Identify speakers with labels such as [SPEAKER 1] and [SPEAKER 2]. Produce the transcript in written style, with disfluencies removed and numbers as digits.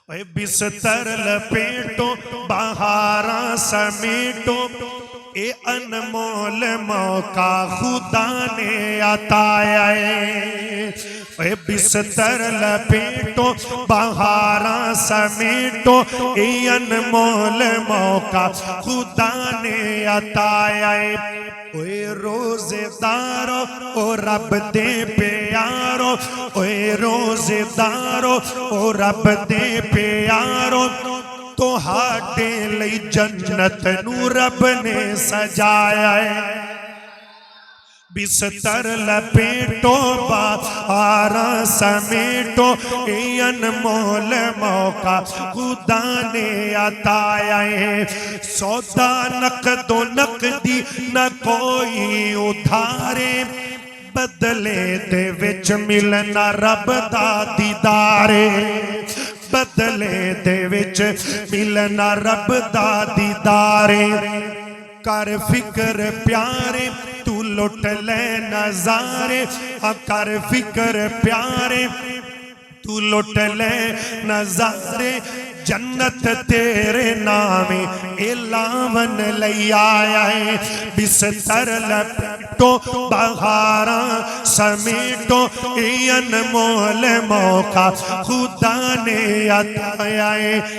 [SPEAKER 1] اے بستر لپیٹو بہاراں سمیٹو، اے انمول موقع خدا نے عطایا ہے۔ اے بستر لپیٹو بہاراں سمیٹو، اے انمول موقع خدا نے عطایا ہے۔ اوے روزے دارو او رب دے پیارو، اوے روزے دارو او رب دے پیارو، تو ہاٹے لئی جنت نو رب نے سجایا ہے۔ بستر لپیٹو بہاراں سمیٹو، اے انمول موقع خدا نے عطایا ہے۔ سودا نقد و نقدی نہ کوئی ادھارے، بدلے دے وچ ملنا رب دا دیدارے، بدلے دے وچ ملنا رب دا دیدارے۔ کر فکر پیارے تو لٹ لے نظارے، کر فکر پیارے تو لٹ لے نظارے، جنت تیرے نامی الاون لئی آیا ہے۔ بستر لپیٹو بہاراں سمیٹو، اے انمول موقع خدا نے عطایا ہے۔